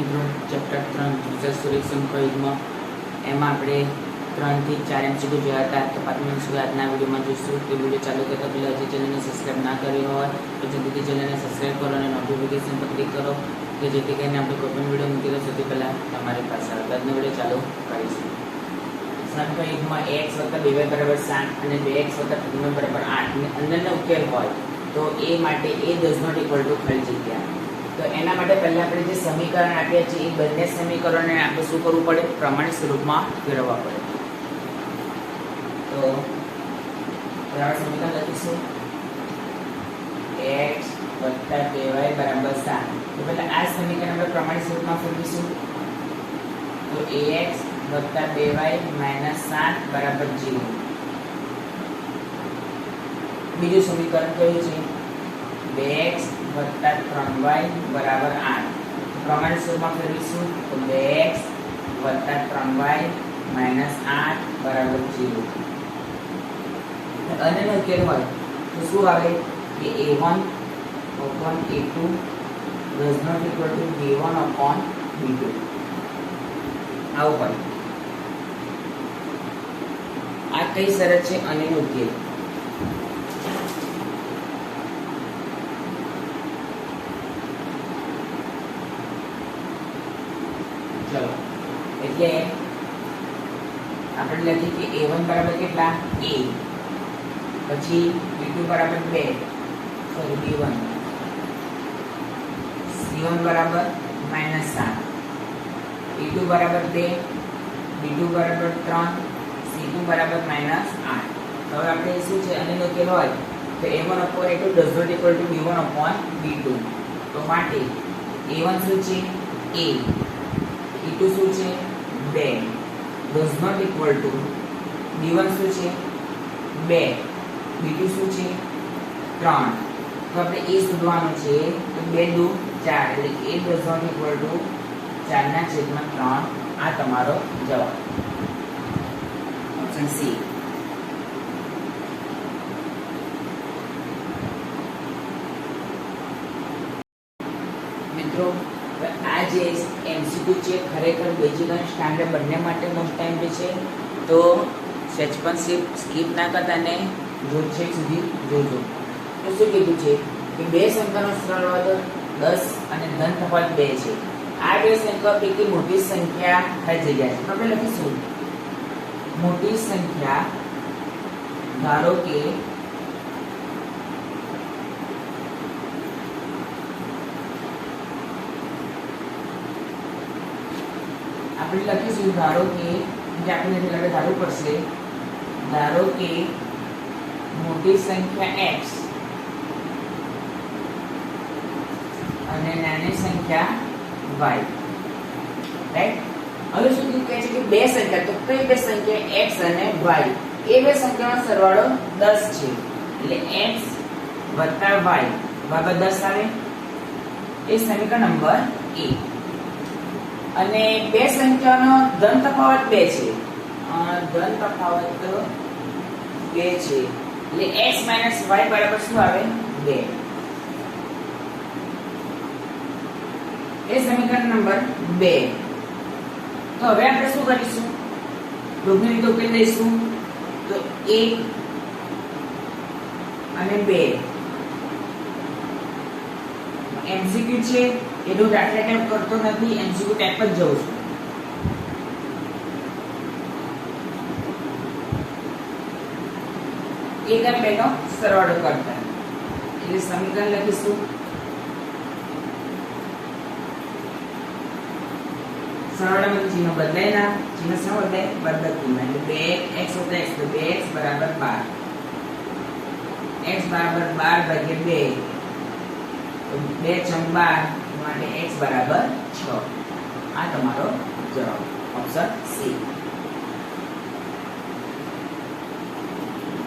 મિત્રો ચેપ્ટર 3 વિશ્લેષણ સંકળાયેલું એમાં આપણે 3 થી 4 MCQ જોયા હતા. તો પ્રાથમિક MCQ આજના વિડીયોમાં જોઈશું. તો વિડીયો ચાલુ કરતા પહેલાં હજી ચેનલને સબસ્ક્રાઇબ ના કરી હોય તો જલ્દીથી ચેનલને સબસ્ક્રાઇબ કરો અને નોટિફિકેશન પર ક્લિક કરો કે જેથી કરીને આપણે કોઈ પણ વિડીયો મૂકી દો સૌથી પહેલાં તમારી પાસે આવે. આજનો વિડીયો ચાલુ કરીશું. સંકળાયેલુંમાં x + 2y = 7 અને 2x + 3y = 8 અને અંદરનો ઉકેલ હોય તો એ માટે a does not equal to ખાલી જગ્યા. તો એના માટે પહેલા આપણે જે સમીકરણ આપ્યા છે એ બંને સમીકરણને આપણે શું કરવું પડે? પ્રમાણિત સ્વરૂપમાં ફેરવવા પડે. તો સમીકરણ લખીશું x + 2y = 7. તો પહેલા આ સમીકરણ આપણે પ્રમાણિત સ્વરૂપમાં ફેરવીશું. તો ax + 2y - 7 = 0. બીજું સમીકરણ કયું છે? 2x + 3y = 8. પ્રમાણિત સ્વરૂપમાં ફેરવીશું. તો 2x + 3y - 8 = 0. અને નો ઉકેલ હોય તો શું આવે કે a1 upon a2 does not equal to b1 upon b2. આવું હોય. આ કઈ શરત છે? અને નો ઉકેલ. ચલો એટલે આપણે લખીએ કે a1 બરાબર કેટલા? a. પછી b2 બરાબર 2 સોરી b1. c1 બરાબર -7. a2 બરાબર 2, b2 બરાબર 3, c2 બરાબર -8. હવે આપણે શું છે અને નો ઉકેલ હોય તો a1 upon a2 does not equal to b1 upon b2. તો માટે a1 શું છે? a. e2 શું છે? 2 does not equal to b1 શું છે? 2 b2 શું છે? 3. તો આપણે a શોધવાનું છે તો 2 દુ 4 એટલે a does not equal to 4/3. આ તમારો જવાબ. Option C. મિત્રો આ જે MCQ છે ખરેખર બેઝિક અને સ્ટાન્ડર્ડ બંને માટે મોસ્ટ ટાઈમ છે. તો સેચ પણ સ્કીપ ના કરતા ને જો છેક સુધી જોજો. તો શું કીધું છે કે બે સંખ્યાનો સરવાળો 10 અને ધન તફાવત 2 છે. આ બે સંખ્યા પૈકી મોટી સંખ્યા ખાલી જગ્યા છે. આપણે લખીશું મોટી સંખ્યા ધારો કે આપણે લખીશું ધારો કે જે આપણે ધારવું પડશે. ધારો કે મોટી સંખ્યા x અને નાની સંખ્યા y. રાઈટ? હવે શું કહે છે કે બે સંખ્યા, તો કઈ બે સંખ્યા? x અને y. એ બે સંખ્યાનો સરવાળો 10 છે. એટલે x + y બરાબર 10 આવે. એ સમીકરણ નંબર 1. અને બે સંખ્યાનો ધન તફાવત 2 છે. ધન તફાવત 2 છે. એટલે x - y બરાબર શું આવે? 2. એ સમીકરણ નંબર 2. તો હવે આપણે શું કરીશું? રૂપની રીતે ઉકેલ લઈશું. તો 1 અને 2 MCQ છે એટલું દાખલા ટાઈપ કરતો નથી, MCQ ટાઈપ જ જઉં છું. એક અને બે નો સરવાળો કરતા એટલે સમીકરણ લખીશું. સરવાળામાં ચિહ્ન બદલાય ના, ચિહ્ન શું બદલાય? બાદબાકીમાં. એટલે 2x + x તો 2x = 12. x = 12/2 તો 2 × 12 માટે x = 6. આ તમારો જવાબ. Option C.